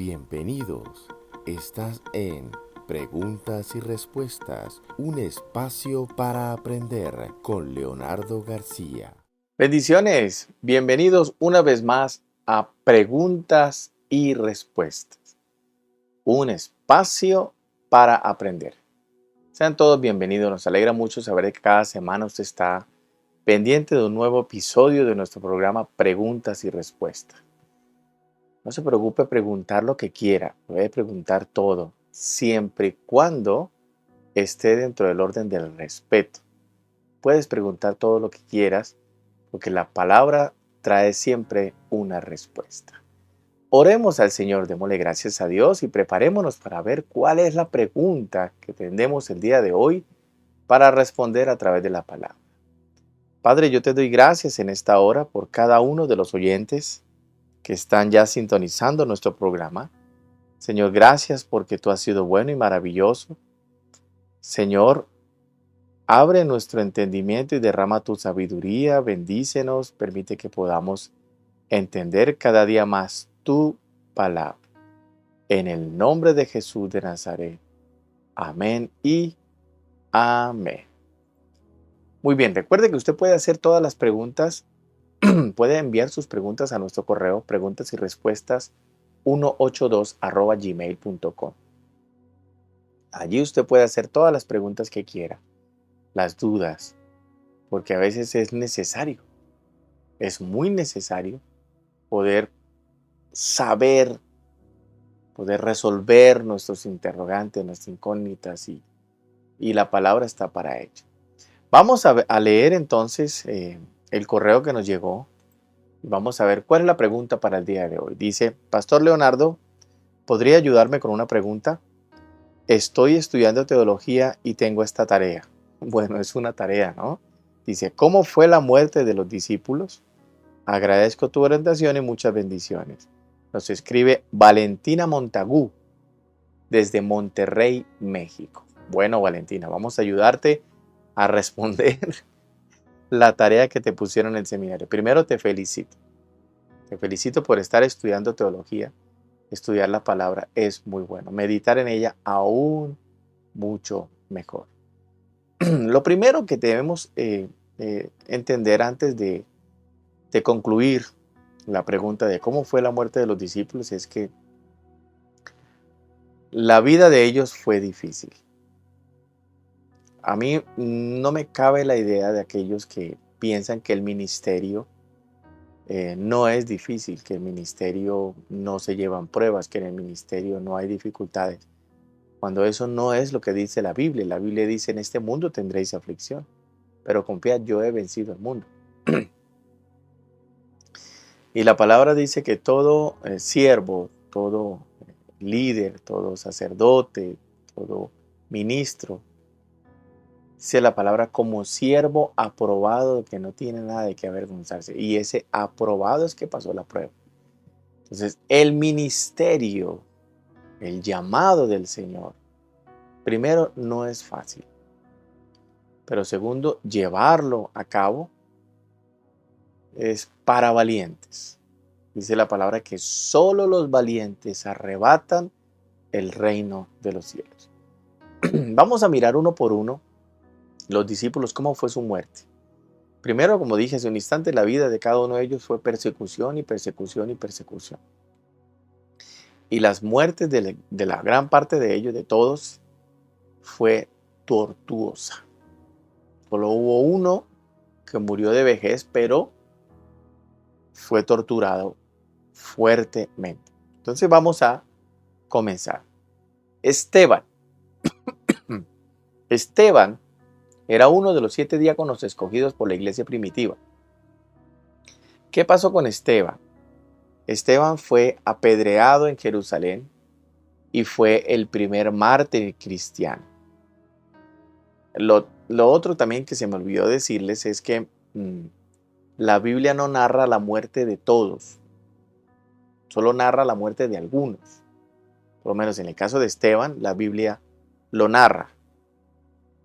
Bienvenidos. Estás en Preguntas y Respuestas, un espacio para aprender con Leonardo García. Bendiciones, bienvenidos una vez más a Preguntas y Respuestas, un espacio para aprender. Sean todos bienvenidos, nos alegra mucho saber que cada semana usted está pendiente de un nuevo episodio de nuestro programa Preguntas y Respuestas. No se preocupe preguntar lo que quiera, puede preguntar todo, siempre y cuando esté dentro del orden del respeto. Puedes preguntar todo lo que quieras, porque la palabra trae siempre una respuesta. Oremos al Señor, démosle gracias a Dios y preparémonos para ver cuál es la pregunta que tendremos el día de hoy para responder a través de la palabra. Padre, yo te doy gracias en esta hora por cada uno de los oyentes que están ya sintonizando nuestro programa. Señor, gracias porque tú has sido bueno y maravilloso. Señor, abre nuestro entendimiento y derrama tu sabiduría, bendícenos, permite que podamos entender cada día más tu palabra. En el nombre de Jesús de Nazaret. Amén y amén. Muy bien, recuerde que usted puede hacer todas las preguntas, puede enviar sus preguntas a nuestro correo preguntas y respuestas 182@gmail.com. Allí usted puede hacer todas las preguntas que quiera, las dudas, porque a veces es necesario, es muy necesario poder saber, poder resolver nuestros interrogantes, nuestras incógnitas y la palabra está para ello. Vamos a leer entonces el correo que nos llegó y vamos a ver cuál es la pregunta para el día de hoy. Dice, Pastor Leonardo, ¿podría ayudarme con una pregunta? Estoy estudiando teología y tengo esta tarea. Bueno, es una tarea, ¿no? Dice, ¿cómo fue la muerte de los discípulos? Agradezco tu orientación y muchas bendiciones. Nos escribe Valentina Montagú desde Monterrey, México. Bueno, Valentina, vamos a ayudarte a responder la tarea que te pusieron en el seminario. Primero te felicito. Te felicito por estar estudiando teología. Estudiar la palabra es muy bueno. Meditar en ella aún mucho mejor. Lo primero que debemos entender antes de concluir la pregunta de cómo fue la muerte de los discípulos es que la vida de ellos fue difícil. A mí no me cabe la idea de aquellos que piensan que el ministerio no es difícil, que el ministerio no se llevan pruebas, que en el ministerio no hay dificultades. Cuando eso no es lo que dice la Biblia. La Biblia dice, en este mundo tendréis aflicción, pero confiad, yo he vencido el mundo. Y la palabra dice que todo siervo, todo líder, todo sacerdote, todo ministro, dice la palabra como siervo aprobado que no tiene nada de qué avergonzarse. Y ese aprobado es que pasó la prueba. Entonces, el ministerio, el llamado del Señor, primero, no es fácil. Pero segundo, llevarlo a cabo es para valientes. Dice la palabra que solo los valientes arrebatan el reino de los cielos. Vamos a mirar uno por uno los discípulos, cómo fue su muerte. Primero, como dije hace un instante, la vida de cada uno de ellos fue persecución y persecución y persecución. Y las muertes de la gran parte de ellos, de todos, fue tortuosa. Solo hubo uno que murió de vejez, pero fue torturado fuertemente. Entonces vamos a comenzar. Esteban. Esteban era uno de los 7 diáconos escogidos por la iglesia primitiva. ¿Qué pasó con Esteban? Esteban fue apedreado en Jerusalén y fue el primer mártir cristiano. Lo otro también que se me olvidó decirles es que la Biblia no narra la muerte de todos, solo narra la muerte de algunos. Por lo menos en el caso de Esteban, la Biblia lo narra.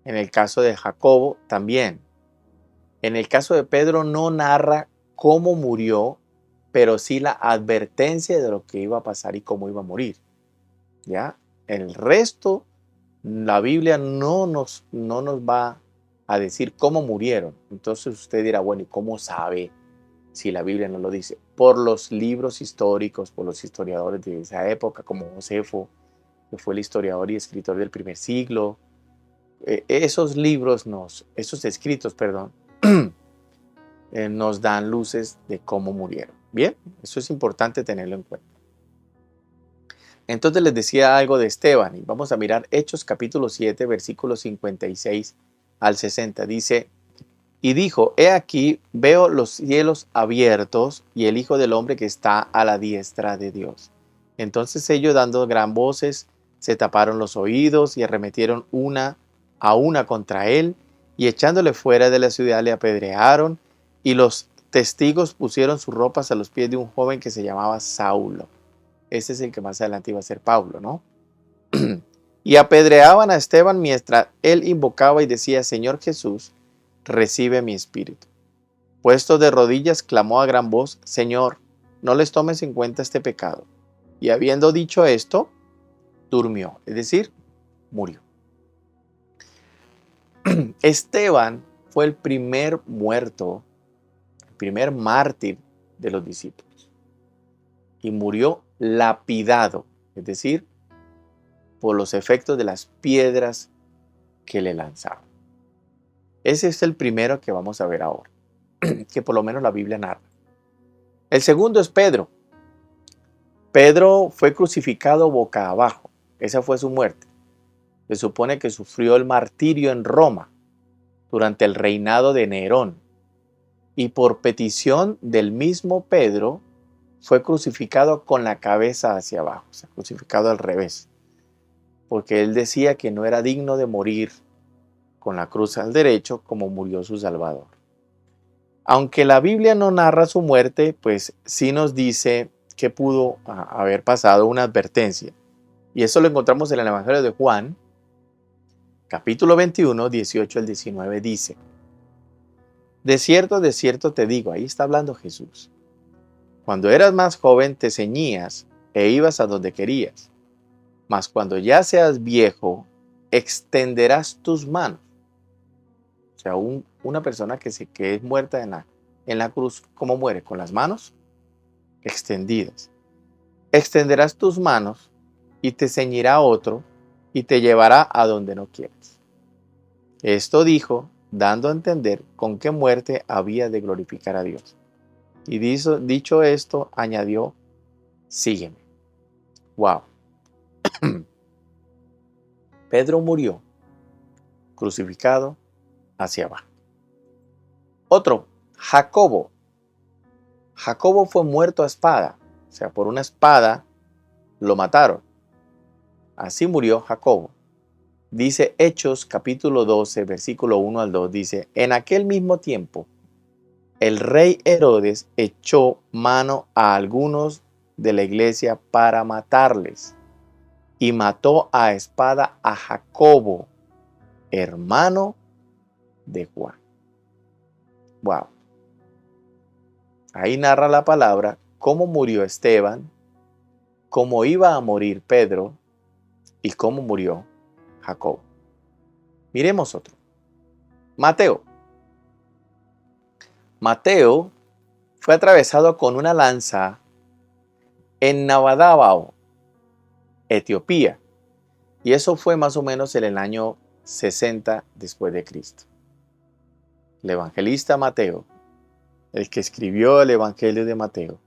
En el caso de Jacobo también. En el caso de Pedro no narra cómo murió, pero sí la advertencia de lo que iba a pasar y cómo iba a morir. ¿Ya? El resto, la Biblia no nos va a decir cómo murieron. Entonces usted dirá, bueno, ¿y cómo sabe si la Biblia no lo dice? Por los libros históricos, por los historiadores de esa época, como Josefo, que fue el historiador y escritor del primer siglo. Esos libros, esos escritos, perdón, nos dan luces de cómo murieron. Bien, eso es importante tenerlo en cuenta. Entonces les decía algo de Esteban y vamos a mirar Hechos capítulo 7, versículos 56 al 60. Dice, y dijo, he aquí, veo los cielos abiertos y el Hijo del Hombre que está a la diestra de Dios. Entonces ellos, dando gran voces, se taparon los oídos y arremetieron una a una contra él, y echándole fuera de la ciudad le apedrearon, y los testigos pusieron sus ropas a los pies de un joven que se llamaba Saulo. Este es el que más adelante iba a ser Pablo, ¿no? Y apedreaban a Esteban mientras él invocaba y decía, Señor Jesús, recibe mi espíritu. Puesto de rodillas, clamó a gran voz, Señor, no les tomes en cuenta este pecado. Y habiendo dicho esto, durmió, es decir, murió. Esteban fue el primer muerto, el primer mártir de los discípulos. Y murió lapidado, es decir, por los efectos de las piedras que le lanzaban. Ese es el primero que vamos a ver ahora, que por lo menos la Biblia narra. El segundo es Pedro. Pedro fue crucificado boca abajo. Esa fue su muerte. Se supone que sufrió el martirio en Roma durante el reinado de Nerón. Y por petición del mismo Pedro, fue crucificado con la cabeza hacia abajo, o sea, crucificado al revés. Porque él decía que no era digno de morir con la cruz al derecho como murió su Salvador. Aunque la Biblia no narra su muerte, pues sí nos dice que pudo haber pasado una advertencia. Y eso lo encontramos en el Evangelio de Juan, capítulo 21, 18 al 19, dice, de cierto te digo, ahí está hablando Jesús, cuando eras más joven te ceñías e ibas a donde querías, mas cuando ya seas viejo, extenderás tus manos. O sea, una persona que es muerta en la cruz, ¿cómo muere? Con las manos extendidas. Extenderás tus manos y te ceñirá otro y te llevará a donde no quieres. Esto dijo, dando a entender con qué muerte había de glorificar a Dios. Y dicho esto, añadió, sígueme. Wow. Pedro murió crucificado hacia abajo. Otro, Jacobo. Jacobo fue muerto a espada. O sea, por una espada lo mataron. Así murió Jacobo. Dice Hechos capítulo 12, versículo 1 al 2, dice, en aquel mismo tiempo, el rey Herodes echó mano a algunos de la iglesia para matarles y mató a espada a Jacobo, hermano de Juan. Wow. Ahí narra la palabra cómo murió Esteban, cómo iba a morir Pedro y cómo murió Jacobo. Miremos otro. Mateo. Mateo fue atravesado con una lanza en Nabadabao, Etiopía. Y eso fue más o menos en el año 60 después de Cristo. El evangelista Mateo, el que escribió el Evangelio de Mateo,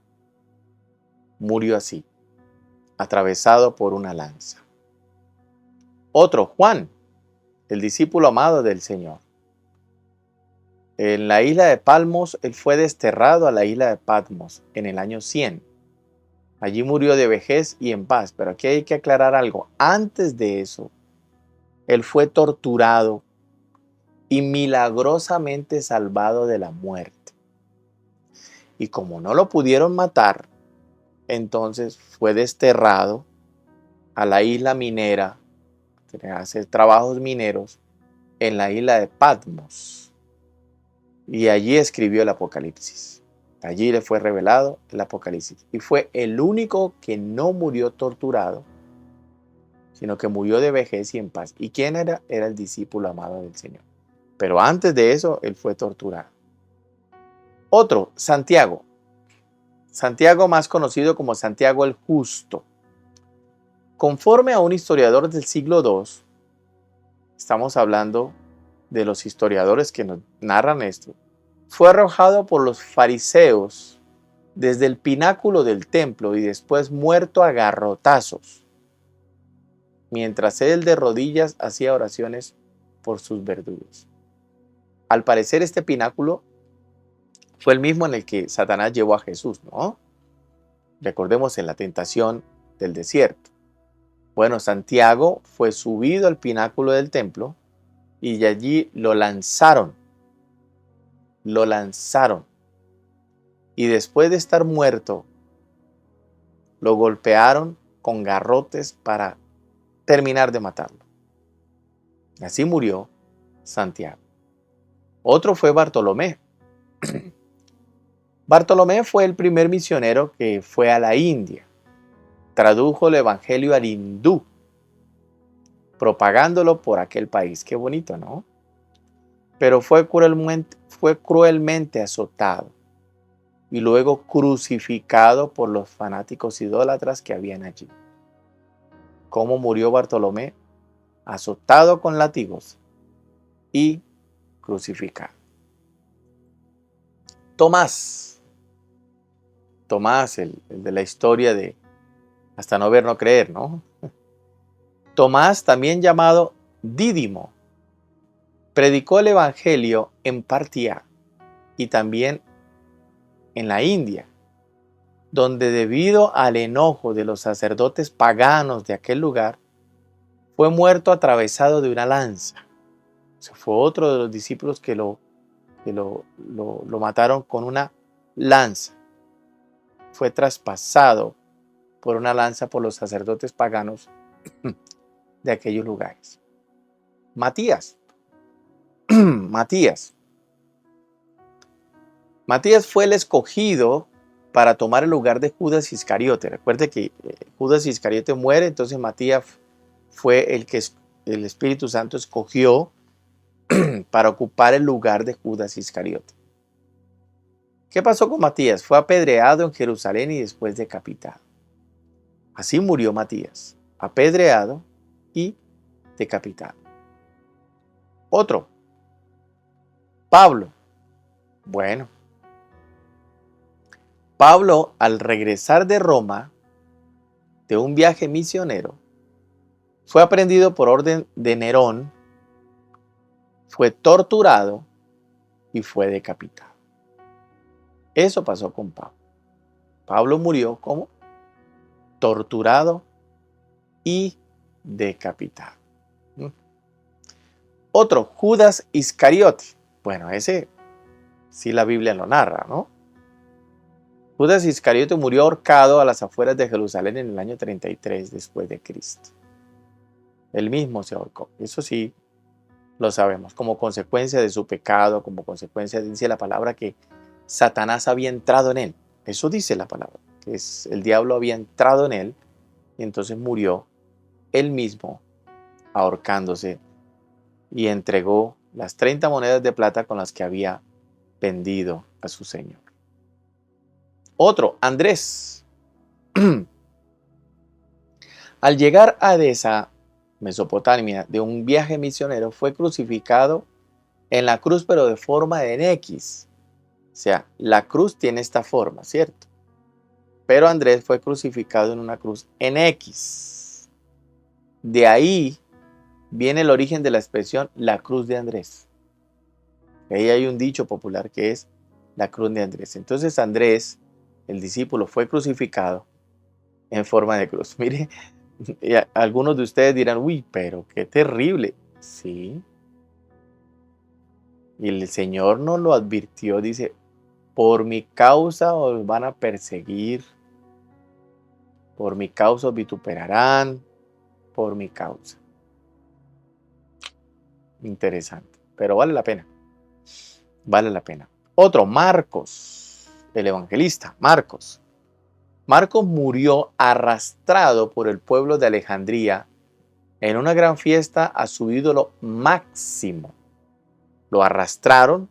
murió así, atravesado por una lanza. Otro, Juan, el discípulo amado del Señor. En la isla de Palmos, él fue desterrado a la isla de Patmos en el año 100. Allí murió de vejez y en paz. Pero aquí hay que aclarar algo. Antes de eso, él fue torturado y milagrosamente salvado de la muerte. Y como no lo pudieron matar, entonces fue desterrado a la isla minera, a hacer trabajos mineros en la isla de Patmos. Y allí escribió el Apocalipsis. Allí le fue revelado el Apocalipsis. Y fue el único que no murió torturado, sino que murió de vejez y en paz. ¿Y quién era? Era el discípulo amado del Señor. Pero antes de eso, él fue torturado. Otro, Santiago. Santiago, más conocido como Santiago el Justo. Conforme a un historiador del siglo II, estamos hablando de los historiadores que nos narran esto, fue arrojado por los fariseos desde el pináculo del templo y después muerto a garrotazos, mientras él de rodillas hacía oraciones por sus verdugos. Al parecer este pináculo fue el mismo en el que Satanás llevó a Jesús, ¿no? Recordemos en la tentación del desierto. Bueno, Santiago fue subido al pináculo del templo y de allí lo lanzaron. Lo lanzaron. Y después de estar muerto, lo golpearon con garrotes para terminar de matarlo. Así murió Santiago. Otro fue Bartolomé. Bartolomé fue el primer misionero que fue a la India. Tradujo el evangelio al hindú, propagándolo por aquel país. Qué bonito, ¿no? Pero fue cruelmente azotado y luego crucificado por los fanáticos idólatras que habían allí. ¿Cómo murió Bartolomé? Azotado con látigos y crucificado. Tomás, el de la historia de hasta no ver, no creer, ¿no? Tomás, también llamado Dídimo, predicó el evangelio en Partia y también en la India, donde debido al enojo de los sacerdotes paganos de aquel lugar, fue muerto atravesado de una lanza. Ese fue otro de los discípulos que lo mataron con una lanza. Fue traspasado por una lanza por los sacerdotes paganos de aquellos lugares. Matías. Matías fue el escogido para tomar el lugar de Judas Iscariote. Recuerde que Judas Iscariote muere, entonces Matías fue el que el Espíritu Santo escogió para ocupar el lugar de Judas Iscariote. ¿Qué pasó con Matías? Fue apedreado en Jerusalén y después decapitado. Así murió Matías, apedreado y decapitado. Otro, Pablo. Bueno, Pablo, al regresar de Roma, de un viaje misionero, fue aprehendido por orden de Nerón, fue torturado y fue decapitado. Eso pasó con Pablo. Pablo murió como torturado y decapitado. Otro, Judas Iscariote. Bueno, ese sí la Biblia lo narra, ¿no? Judas Iscariote murió ahorcado a las afueras de Jerusalén en el año 33 después de Cristo. Él mismo se ahorcó. Eso sí lo sabemos, como consecuencia de su pecado, como consecuencia, dice la palabra, que Satanás había entrado en él. Eso dice la palabra, que el diablo había entrado en él y entonces murió él mismo ahorcándose y entregó las 30 monedas de plata con las que había vendido a su señor. Otro, Andrés. Al llegar a Edesa, Mesopotamia, de un viaje misionero, fue crucificado en la cruz, pero de forma de X. O sea, la cruz tiene esta forma, ¿cierto? Pero Andrés fue crucificado en una cruz en X. De ahí viene el origen de la expresión la cruz de Andrés. Ahí hay un dicho popular que es la cruz de Andrés. Entonces Andrés, el discípulo, fue crucificado en forma de cruz. Mire, algunos de ustedes dirán, uy, pero qué terrible. Sí. Y el Señor nos lo advirtió, dice, por mi causa os van a perseguir, por mi causa os vituperarán, por mi causa. Interesante, pero vale la pena. Vale la pena. Otro, Marcos. el evangelista, Marcos. Marcos murió arrastrado por el pueblo de Alejandría en una gran fiesta a su ídolo Máximo. Lo arrastraron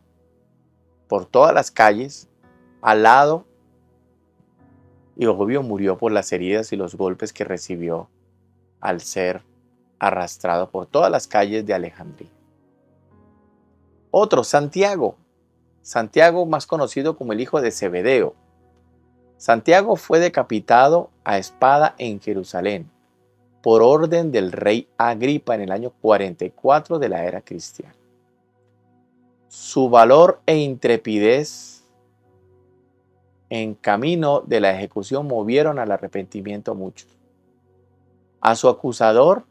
por todas las calles, al lado, y obvio murió por las heridas y los golpes que recibió al ser arrastrado por todas las calles de Alejandría. Otro, Santiago. Santiago, más conocido como el hijo de Zebedeo. Santiago fue decapitado a espada en Jerusalén por orden del rey Agripa en el año 44 de la era cristiana. Su valor e intrepidez en camino de la ejecución movieron al arrepentimiento a muchos. A su acusador,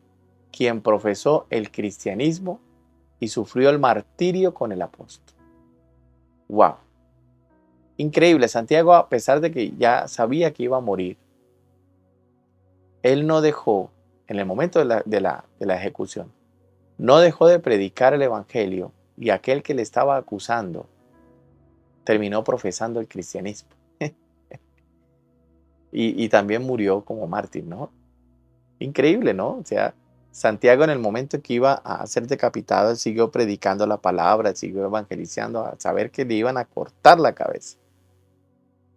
quien profesó el cristianismo y sufrió el martirio con el apóstol. ¡Wow! Increíble, Santiago, a pesar de que ya sabía que iba a morir, él no dejó, en el momento de la ejecución, no dejó de predicar el evangelio, y aquel que le estaba acusando terminó profesando el cristianismo. y también murió como mártir, ¿no? Increíble, ¿no? O sea, Santiago, en el momento que iba a ser decapitado, él siguió predicando la palabra, siguió evangelizando, a saber que le iban a cortar la cabeza.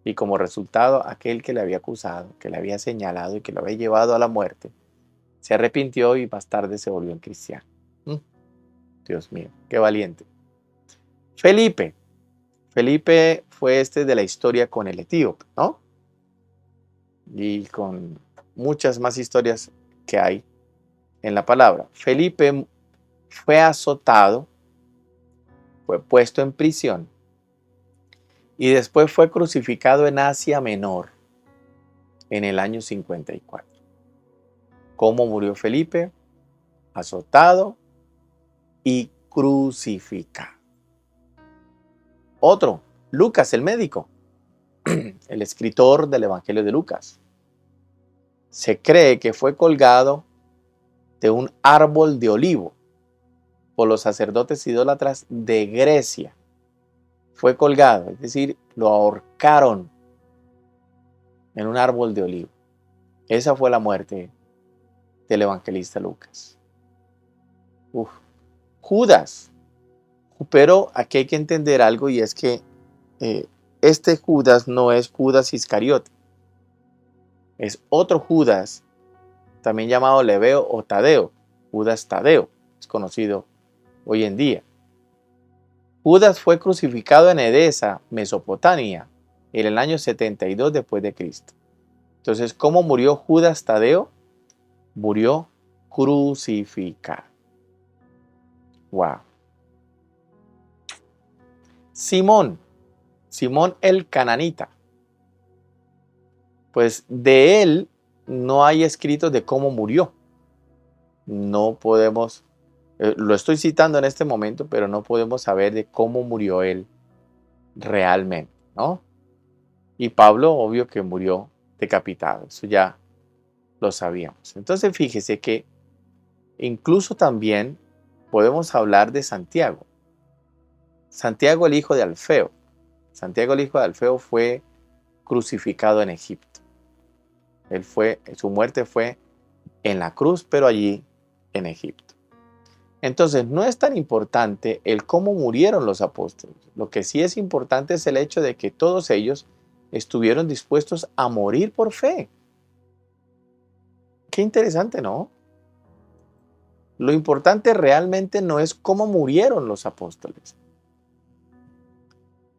Y como resultado, aquel que le había acusado, que le había señalado y que lo había llevado a la muerte, se arrepintió y más tarde se volvió un cristiano. Dios mío, qué valiente. Felipe. Felipe fue este de la historia con el etíope, ¿no? Y con muchas más historias que hay en la palabra. Felipe fue azotado, fue puesto en prisión y después fue crucificado en Asia Menor en el año 54. ¿Cómo murió Felipe? Azotado y crucificado. Otro, Lucas el médico, el escritor del Evangelio de Lucas. Se cree que fue colgado de un árbol de olivo por los sacerdotes idólatras de Grecia. Fue colgado, es decir, lo ahorcaron en un árbol de olivo. Esa fue la muerte del evangelista Lucas. Judas. Pero aquí hay que entender algo, y es que este Judas no es Judas Iscariote. Es otro Judas, también llamado Leveo o Tadeo. Judas Tadeo, es conocido hoy en día. Judas fue crucificado en Edesa, Mesopotamia, en el año 72 después de Cristo. Entonces, ¿cómo murió Judas Tadeo? Murió crucificado. Wow. Simón el cananita. Pues de él no hay escritos de cómo murió. No podemos, lo estoy citando en este momento, pero no podemos saber de cómo murió él realmente, ¿no? Y Pablo, obvio que murió decapitado, eso ya lo sabíamos. Entonces fíjese que incluso también podemos hablar de Santiago. Santiago, el hijo de Alfeo. Santiago, el hijo de Alfeo, fue crucificado en Egipto. Su muerte fue en la cruz, pero allí en Egipto. Entonces, no es tan importante el cómo murieron los apóstoles. Lo que sí es importante es el hecho de que todos ellos estuvieron dispuestos a morir por fe. Qué interesante, ¿no? Lo importante realmente no es cómo murieron los apóstoles,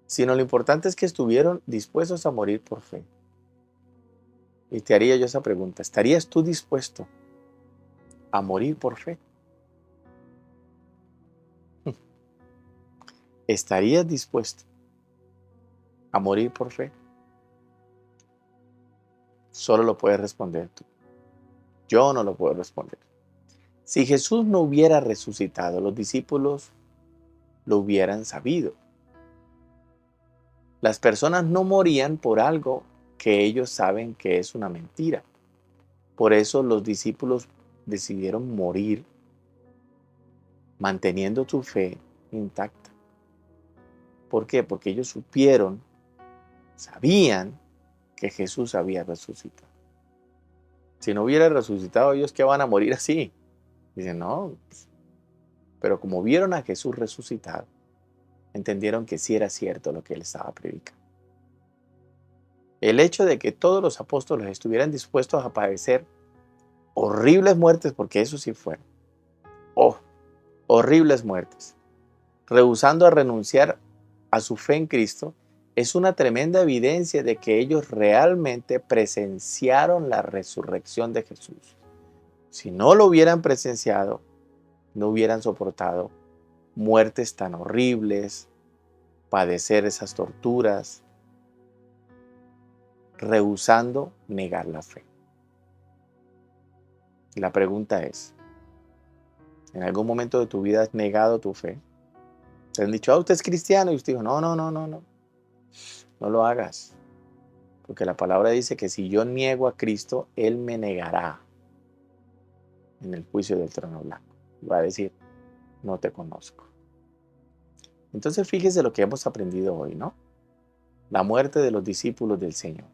sino lo importante es que estuvieron dispuestos a morir por fe. Y te haría yo esa pregunta: ¿estarías tú dispuesto a morir por fe? ¿Estarías dispuesto a morir por fe? Solo lo puedes responder tú. Yo no lo puedo responder. Si Jesús no hubiera resucitado, los discípulos lo hubieran sabido. Las personas no morían por algo que ellos saben que es una mentira. Por eso los discípulos decidieron morir manteniendo su fe intacta. ¿Por qué? Porque ellos supieron Sabían que Jesús había resucitado. Si no hubiera resucitado, ellos que van a morir así. Dicen, no, pero como vieron a Jesús resucitado, entendieron que sí era cierto lo que él estaba predicando. El hecho de que todos los apóstoles estuvieran dispuestos a padecer horribles muertes, porque eso sí fueron, horribles muertes, rehusando a renunciar a su fe en Cristo, es una tremenda evidencia de que ellos realmente presenciaron la resurrección de Jesús. Si no lo hubieran presenciado, no hubieran soportado muertes tan horribles, padecer esas torturas, rehusando negar la fe. La pregunta es, ¿en algún momento de tu vida has negado tu fe? Te han dicho, usted es cristiano, y usted dijo, no lo hagas. Porque la palabra dice que si yo niego a Cristo, Él me negará en el juicio del trono blanco. Va a decir, no te conozco. Entonces fíjese lo que hemos aprendido hoy, ¿no? La muerte de los discípulos del Señor.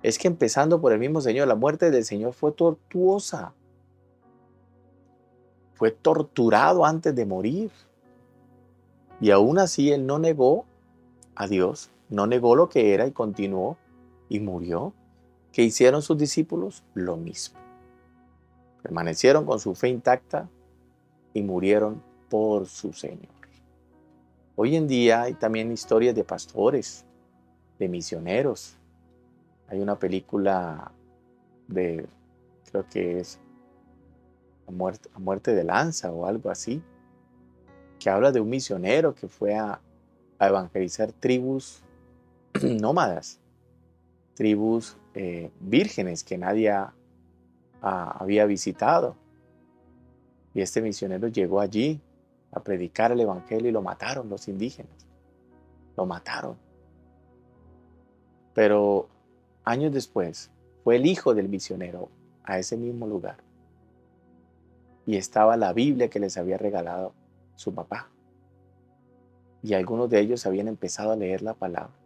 Es que empezando por el mismo Señor, la muerte del Señor fue tortuosa. Fue torturado antes de morir. Y aún así Él no negó a Dios, no negó lo que era y continuó y murió. ¿Qué hicieron sus discípulos? Lo mismo. Permanecieron con su fe intacta y murieron por su Señor. Hoy en día hay también historias de pastores, de misioneros. Hay una película creo que es a muerte de lanza o algo así, que habla de un misionero que fue a evangelizar tribus nómadas, tribus vírgenes que nadie había visitado. Y este misionero llegó allí a predicar el evangelio y lo mataron los indígenas. Lo mataron. Pero años después fue el hijo del misionero a ese mismo lugar. Y estaba la Biblia que les había regalado su papá. Y algunos de ellos habían empezado a leer la palabra.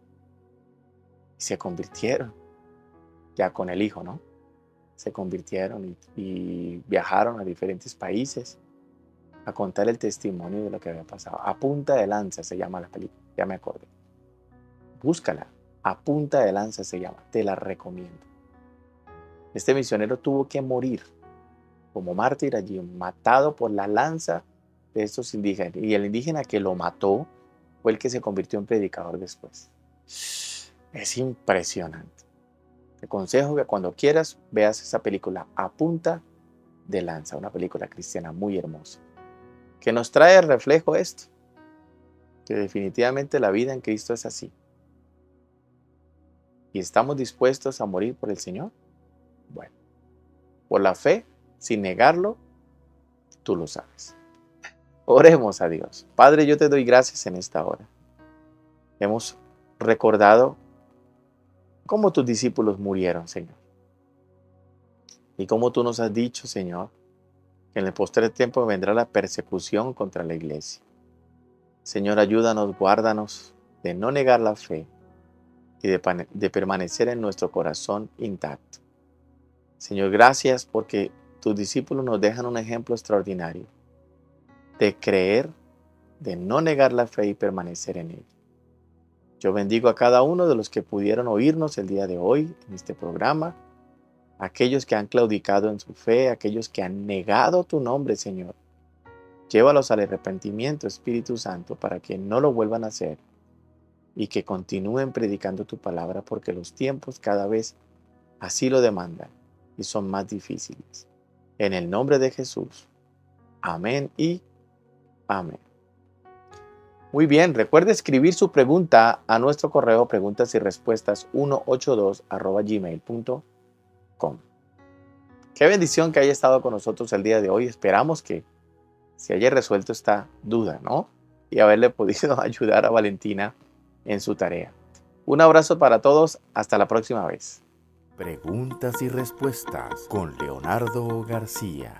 Y se convirtieron. Ya con el hijo, ¿no? Se convirtieron y viajaron a diferentes países a contar el testimonio de lo que había pasado. A punta de lanza se llama la película, ya me acordé. Búscala, A punta de lanza se llama, te la recomiendo. Este misionero tuvo que morir como mártir allí, matado por la lanza de estos indígenas. Y el indígena que lo mató fue el que se convirtió en predicador después. Es impresionante. Te aconsejo que cuando quieras veas esa película A punta de lanza, una película cristiana muy hermosa, que nos trae el reflejo esto, que definitivamente la vida en Cristo es así. ¿Y estamos dispuestos a morir por el Señor? Bueno, por la fe, sin negarlo, tú lo sabes. Oremos a Dios. Padre, yo te doy gracias en esta hora. Hemos recordado cómo tus discípulos murieron, Señor. Y cómo tú nos has dicho, Señor, que en el postrer tiempo vendrá la persecución contra la iglesia. Señor, ayúdanos, guárdanos de no negar la fe y de permanecer en nuestro corazón intacto. Señor, gracias porque tus discípulos nos dejan un ejemplo extraordinario de creer, de no negar la fe y permanecer en ella. Yo bendigo a cada uno de los que pudieron oírnos el día de hoy en este programa, aquellos que han claudicado en su fe, aquellos que han negado tu nombre, Señor. Llévalos al arrepentimiento, Espíritu Santo, para que no lo vuelvan a hacer y que continúen predicando tu palabra, porque los tiempos cada vez así lo demandan y son más difíciles. En el nombre de Jesús. Amén y amén. Muy bien, recuerde escribir su pregunta a nuestro correo preguntas y respuestas 182@gmail.com. Qué bendición que haya estado con nosotros el día de hoy. Esperamos que se haya resuelto esta duda, ¿no? Y haberle podido ayudar a Valentina en su tarea. Un abrazo para todos. Hasta la próxima vez. Preguntas y respuestas con Leonardo García.